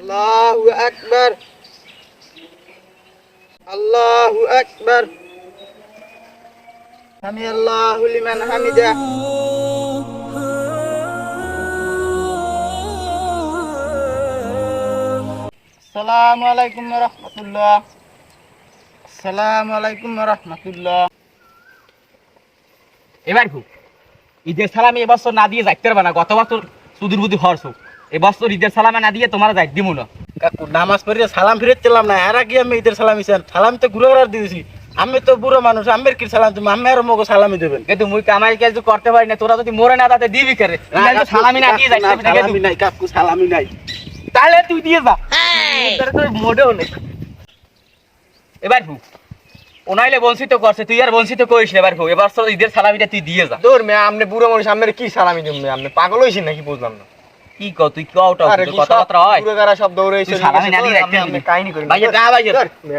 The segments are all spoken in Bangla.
আল্লাহু আকবার, আল্লাহু আকবার। সামি আল্লাহু লিমান হামিদা। আসসালামু আলাইকুম ওয়া রাহমাতুল্লাহ। আসসালামু আলাইকুম ওয়া রাহমাতুল্লাহ। এবার খুব ঈদের সালামি এবছর না দিয়ে যাইতে পারবে না। গত বছর সুদূর বুদ্ধি হরছো, এবছর ঈদের সালামে না দিয়ে তোমার যাই দিব না। কাকু নামাজ পড়ে সালাম ফিরে দিলাম না, এরা কি আমি ঈদের সালাম ইছেন? সালাম তো ঘুরে ঘুরে দিয়েছি। আমি তো বুড়ো মানুষ, আমের কি সালাম তুমি আমি আর মগো সালামি দেবেন? কিন্তু মুই কামাই কাজ করতে পারি না, তোরা যদি মরে না তাতে দিবি করে। সালামি না দিয়ে যাইতে সালামি নাই কাকু, সালামি নাই। তাহলে তুই দিয়ে যা, তোর মোটেও নেই। এবার খুব ওনাইলে বঞ্চিত করছে, তুই আর বঞ্চিত করিস না। এবার খুব এবার ঈদের সালামিটা তুই দিয়ে যা। তোর মেয়ে আপনি বুড়ো মানুষ, আপনার কি সালামি দেবেন? আপনি পাগল হয়েছেন নাকি বুঝলাম না। কি কও তুই কওটা কথাবার্তা হয় পুরো গারা সব দৌড়াইছে, সালামি না দিয়ে যাইতে আপনি কাহিনী করেন। ভাই যা ভাই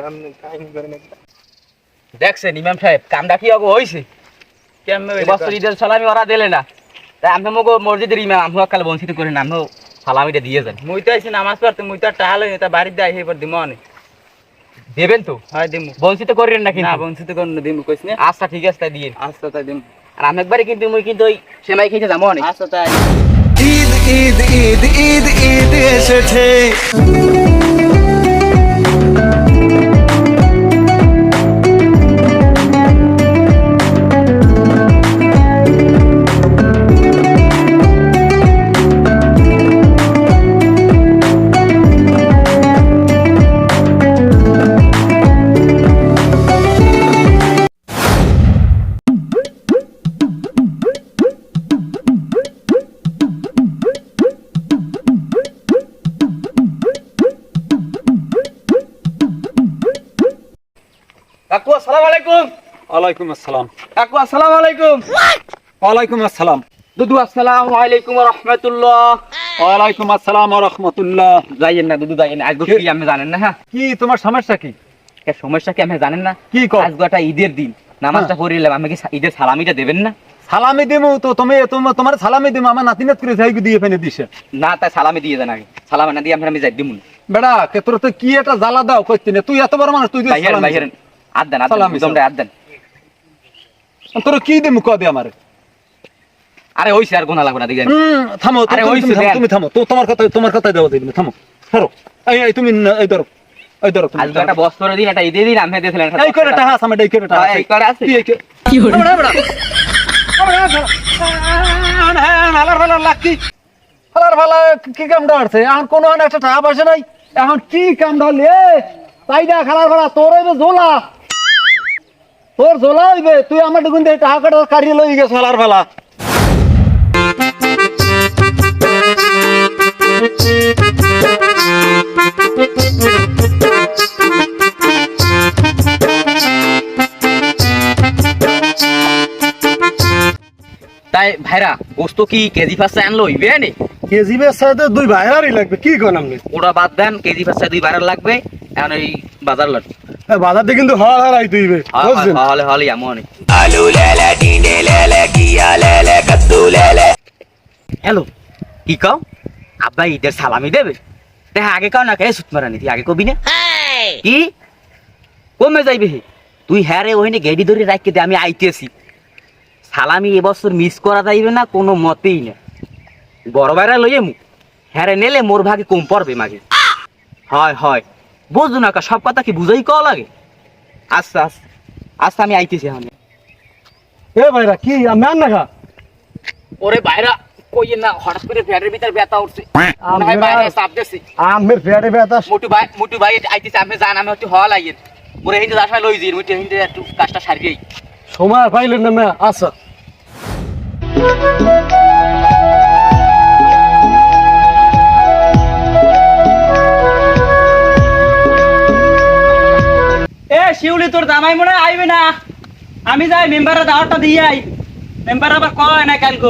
আপনি কাহিনী করেন। দেখছেন ইমাম সাহেব কামটা কি আগো হইছে? কেমনে এবছর ঈদের সালামি ওরা দিলে না, তাই আমি মগো মসজিদের ইমাম আমি কাল বঞ্চিত করি না, আমিও সালামিটা দিয়ে যান। মুই তো আইছি নামাজ পড়তে, মুই তো টাকা লই তা বাড়িতে আই হেবার দিমু অনেক। দেবেন তো? হয় দিমু। বঞ্চিত করেন না কিন্তু। না বঞ্চিত করন না, দিমু কইছ না। আচ্ছা ঠিক আছে তাই দিয়ে। আচ্ছা তাই দিমু। আর আমি একবারে কিন্তু মুই কিন্তু ওই সেমাই খেতে যাবো অনেক। আচ্ছা তাই। ঈদ ঈদ ঈদ ঈদ ঈদ এসেছে। কাকু আসসালামু আলাইকুম। ওয়ালাইকুম আসসালাম। কাকু আসসালামু আলাইকুম। ওয়ালাইকুম আসসালাম। দুদু আসসালামু আলাইকুম ওয়া রাহমাতুল্লাহ। ওয়ালাইকুম আসসালাম ওয়া রাহমাতুল্লাহ। যাইয়েন না দুদু যাইয়েন, আজকে কি আপনি জানেন না? হ্যাঁ কি তোমার সমস্যা কি? সমস্যা কি আপনি জানেন না? কি কও? আজকে একটা ঈদের দিন, নামাজটা পড়িলাম, আমি কি ঈদের সালামিটা দেবেন না? সালামি দিমু তো তুমি তোমার সালামি দিমু, আমার নাতিনাত করে যাই দিয়ে ফেলে দিছে। না তাই সালামি দিয়ে দেন আগে, সালামি না দিয়ে আমি যাই দিব না। বেড়া কে তোর তো কি একটা জ্বালা দাও কইতে না, তুই এত বড় মানুষ তুই দিয়ে বাইরেন বাইরেন আদ দেন, সালামি তোমরা আদ দেন। তোর কি দিমু ক দে আমারে। আরে ওইছে আর গোনা লাগবে না দিবেন। থামো আরে ওইছে দেন। তুমি থামো, তো তোমার কথা দেওয়া দিবি থামো। ছাড়ো এই তুমি এই ধরো এই ধরো তুমি। আজকে একটা বস্ত্র দিন, একটা ঈদের দিন আমি দিয়েছিলেন। এই করে টাকা আছে আমার, এই করে টাকা আছে। এই করে আছে কি হলো বড়া হালার ভালা লাগতি, হালার ভালা কি কামটা আছে এখন? কোনো একটা টাকা পয়সা নাই, এখন কি কামটা হলে তাই না? খালার ভালা তোর হইবে ঝোলা, তোর ঝোলা হইবে, তুই আমার দেখুন টাকা কাটা কাটিয়ে লই গেছ হালার ভালা। তাই ভাইরা গোস্ত কি কেজি পাঁচশো আনলো হইবে নি? কেজি বেসাতে দুই ভাইয়ারই লাগবে, কি কোন আপনি? ওটা বাদ দেন, কেজি পাঁচশো 2 বারের লাগবে। এখন এই বাজার লট বাজারতে কিন্তু হল হারাই দিবে বুঝছেন? হলে হলে এমন আলু লেলে ডিনে লেলে কিয়া লেলে কদ্দু লেলে। হ্যালো কি কও? আব্বা ঈদের সালামি দেবে? দেখা আগে কাও না, কে সুত মারা নিতি আগে কবি না কি কমে যাইবে? তুই হ্যাঁ রে ওইনে গেডি ধরে রাখতে দে, আমি আইতেছি। সালামি এবছর মিস করা যাইবে না কোনো মতেই না। বড় বাইরা লইয়ে মু হ্যাঁ রে নেলে মোর ভাগে কম পড়বে মাগে। হয় হয় বুঝু না, সব কথা কি বুঝাই কওয়া লাগে? আচ্ছা আচ্ছা আচ্ছা আমি আইতেছি। আমি এ ভাইরা কি আমি আন না? ওরে বাইরা কই না, হঠাৎ করে ফ্যাটের ভিতর ব্যথা উঠছে, মনে হয় বাইরে চাপ দিছি। আমের ফেয়ারে বেতা মুটু ভাই আইতেছে, আপনি জান আমি হচ্ছে হল আইয়ের মোরে হিন্দে আসা লই দিন, মুটু হিন্দে একটু কাজটা সারিয়েই। সময় পাইলেন না মে? আচ্ছা এ শিউলি তোর জামাই মনে হয় আইবে না, আমি যাই মেম্বারের দাওয়াতটা দিয়ে আই। মেম্বার আবার কয় না কালকে।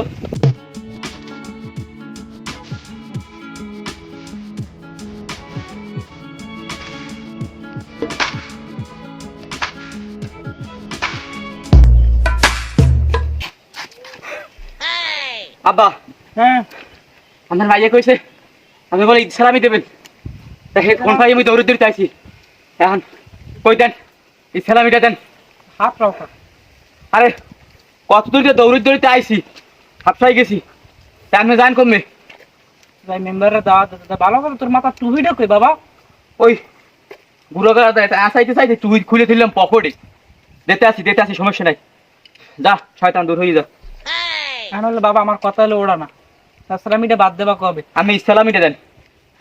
আব্বা হ্যাঁ আমার ভাইয়া কইছে আপনি বলে ঈদ সালামি দেবেন। কোন ভাই আমি দৌড়ে দৌড়ে চাইছি এখন কই দেন এই সালামিটা দেন। হাত রাও আরে কত দূরে দৌড়ে দৌড়িতে আইছি হাফসাই গেছি তা আপনি জান কমবে ভাই মেম্বারের দাওয়াত দিতে ভালো করে তোর মাথা টুপিটা কই বাবা ওই বুড়ো গলা আসাইতে চাইতে তুই খুলে দিলাম পকেটে দিতে আসি সমস্যা নাই যা শয়তান দূর হয়ে যা। এখন হলে বাবা আমার কথা হলো ওড়া না সাসরামিটা বাদ দেবা কবে আমি ইসলামিটা দেন।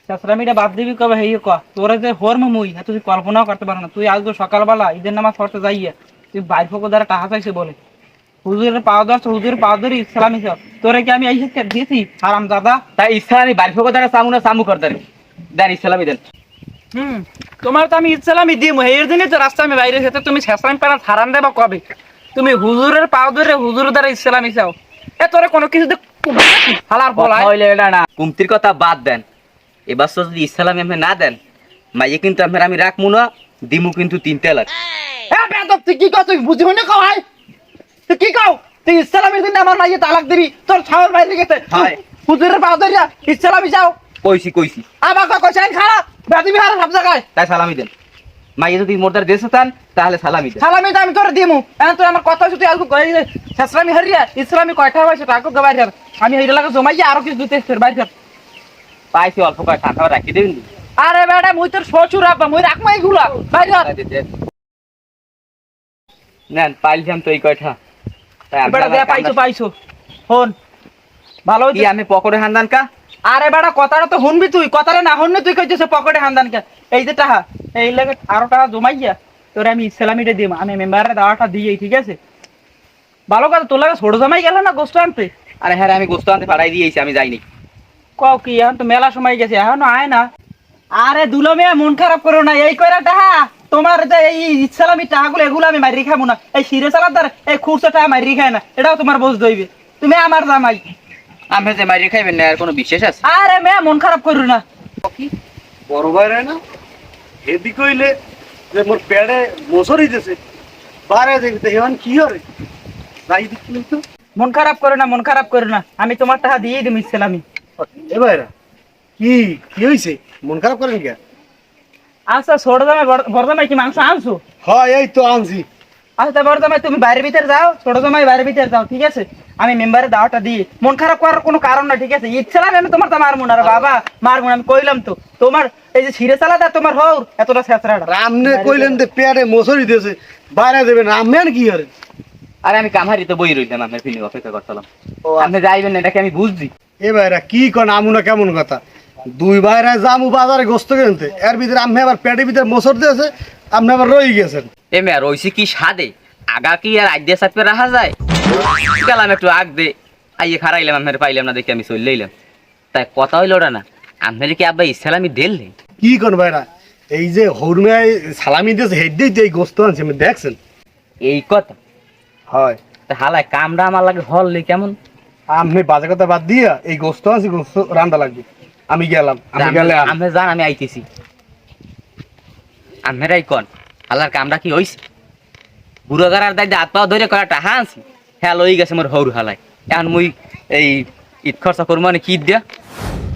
সাসরামিটা বাদ দিবি কবে হেই ক তোরা যে হোর মুই তুই কল্পনাও করতে পারো না তুই আজকে সকালবেলা ঈদের নামাজ পড়তে যাইয়া তুই বাইর ফোকো দ্বারা টাকা চাইছে বলে হুজুরের পাওয়া দর হুজুরের পাওয়া ধরে ইসলামী সব তোরে কি আমি এই দিয়েছি হারাম দাদা তাই ইসলামী বাড়ি ফোকো দ্বারা চামু না চামু করতে দেন ইসলামী দেন। তোমার তো আমি ইসলামী দিই এর জন্যই তো রাস্তা আমি বাইরে খেতে তুমি সাসরামি পাড়া হারাম দেবা কবে তুমি হুজুরের পাওয়া ধরে হুজুরের দ্বারা ইসলামী চাও এ তোরে কোনো কিছু হালার বলা হইলে এটা না কুমতির কথা বাদ দেন এবার তো যদি ইসলামী আপনি না দেন মাইয়ে কিন্তু আমি রাখবো না দিমু কিন্তু 3 লাখ। তুই কি কও তুই বুঝি হইনি কও ভাই তুই কি কও তুই ইসলামের দিন আমার মাইয়ে তালাক দিবি তোর ছাওয়ার বাইরে গেছে হয় হুজুরের পাওয়া ধরে ইসলামী চাও কইছি আমার কইছে খারাপ বেদিবি হারা সব জায়গায় তাই সালামি দেন মাইয়ে যদি মোরদার দেশে তান তাহলে সালামি দেন। সালামি তো আমি তোরে দিমু এখন তুই আমার কথা হচ্ছে তুই আজকে কই সাসরামি হারিয়া ইসলামী কয়টা হইছে টাকা গবাই আমি এইটা লাগে জমাইয়া আরো কিছু দিতে এর বাইরে পাইছি অল্প কয় টাকা রাখি দেবেন আরে বেটা মুই তোর শ্বশুর আব্বা মুই রাখমা এগুলা বাইরে নেন পাইলাম তো এই কয়টা তাই বেটা দেয়া পাইছো হন ভালো কি আমি পকেটে হান্দান কা আরে বেটা কথাটা তো শুনবি তুই কথাটা না শুনলে তুই কইছিস পকেটে হান্দান কে এই যে টাকা এই লাগে আরো টাকা জমাইয়া তোরে আমি ইসলামিটা দিম আমি মেম্বারের দাওয়াটা দিই ঠিক আছে ভালো কথা তোর লাগে ছোট জমাই গেল না গোস্ত আনতে আরে হ্যাঁ আমি গোস্ত আনতে পাঠাই দিয়েছি আমি যাইনি। কও কি এখন তো মেলা সময় গেছে এখনো আয় না আরে দুলো মেয়ে মন খারাপ করো না এই কয়টা টাকা তোমার যে এই ইসলামী টাকাগুলো এগুলো আমি মারি খাবো না এই সিরে সালাদার এই খুচরা টাকা মারি খায় না এটাও তোমার বোঝ দইবে তুমি আমার জামাই আমি যে মারি খাইবেন না আর কোনো বিশেষ আছে আরে মেয়ে মন খারাপ করো না বড় ভাইরা না হেদি কইলে যে মোর পেড়ে মোসর হইতেছে বারে দেখতে হেন কি হরে যাই দিচ্ছিল তো মন খারাপ করো না আমি তোমার টাকা দিয়ে দিম ইসলামী এ ভাইরা কি কি হইছে মন খারাপ করেন কে? আচ্ছা ছোট জামাই বড় জামাই কি মাংস আনছো হয় এই তো আনছি। আচ্ছা বড় জামাই তুমি বাইরের ভিতরে যাও ছোট জামাই বাইরের ভিতরে যাও ঠিক আছে আমি মেম্বারের দাওয়াটা দিই মন খারাপ করার কোনো কারণ না ঠিক আছে ইচ্ছালাম আমি তোমার তো মারমু না রে বাবা মারমু না আমি কইলাম তো তোমার এই যে সিরে সালাদা তোমার হও এতটা ছেঁচড়াটা রামনে কইলেন যে পেড়ে মোসর হইতেছে বাইরে দেবেন রামেন কি হরে? আরে আমি কামারি তো বই রইলাম আপনার ফিলিং অপেক্ষা করতাম আপনি যাইবেন না এটাকে আমি বুঝছি। এ ভাইরা কি কোন আমুনা কেমন কথা দুই ভাইরা জামু বাজারে গোস্ত কিনতে এর ভিতরে আমি আবার পেটের ভিতরে মোসর দিয়েছে আপনি আবার রই গেছেন। এ মেয়া রইছি কি সাদে আগা কি আর আইডিয়া সাথে রাখা যায় গেলাম একটু আগ দে আইয়ে খারাইলাম আপনার পাইলাম না দেখে আমি চলে এলাম তাই কথা হইল ওটা না আপনার কি আব্বা ইসলামি দিলে কি কোন ভাইরা এই যে হরমায় সালামি দিয়েছে হেডেই তো এই গোস্ত আনছে আমি দেখছেন এই কথা হয় তা হালায় কামড়া আমার লাগে হল কেমন আপনি বাজে কথা বাদ দিয়া এই গোস্ত আনছি গোস্ত রান্না লাগবে আমি গেলাম আমি গেলে আপনি জান আমি আইতেছি আপনারাই কন হালার কামড়া কি হইছে বুড়ো গাড়ার দায়িত্ব হাত পাও ধরে করা টাকা আনছি হ্যাঁ লই গেছে মোর হৌর হালায় এখন মুই এই ঈদ খরচা করবো মানে কি ঈদ দিয়া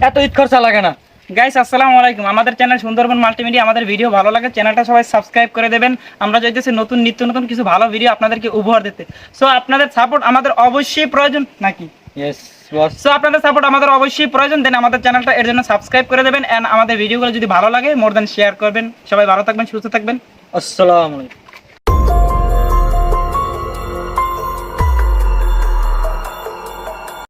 এত ঈদ খরচা লাগে না গাইস আসসালামু আলাইকুম আমাদের চ্যানেল সুন্দরবন মাল্টিমিডিয়া আমাদের ভিডিও ভালো লাগে চ্যানেলটা সবাই সাবস্ক্রাইব করে দেবেন আমরা চাইতেছি নিত্য নতুন কিছু ভালো ভিডিও আপনাদেরকে উপহার দিতে সো আপনাদের সাপোর্ট আমাদের অবশ্যই প্রয়োজন নাকি ইয়েস বস সো আপনাদের সাপোর্ট আমাদের অবশ্যই প্রয়োজন দেন আমাদের চ্যানেলটা এর জন্য সাবস্ক্রাইব করে দেবেন এন্ড আমাদের ভিডিওগুলো যদি ভালো লাগে মোর দেন শেয়ার করবেন সবাই ভালো থাকবেন সুস্থ থাকবেন আসসালামু আলাইকুম।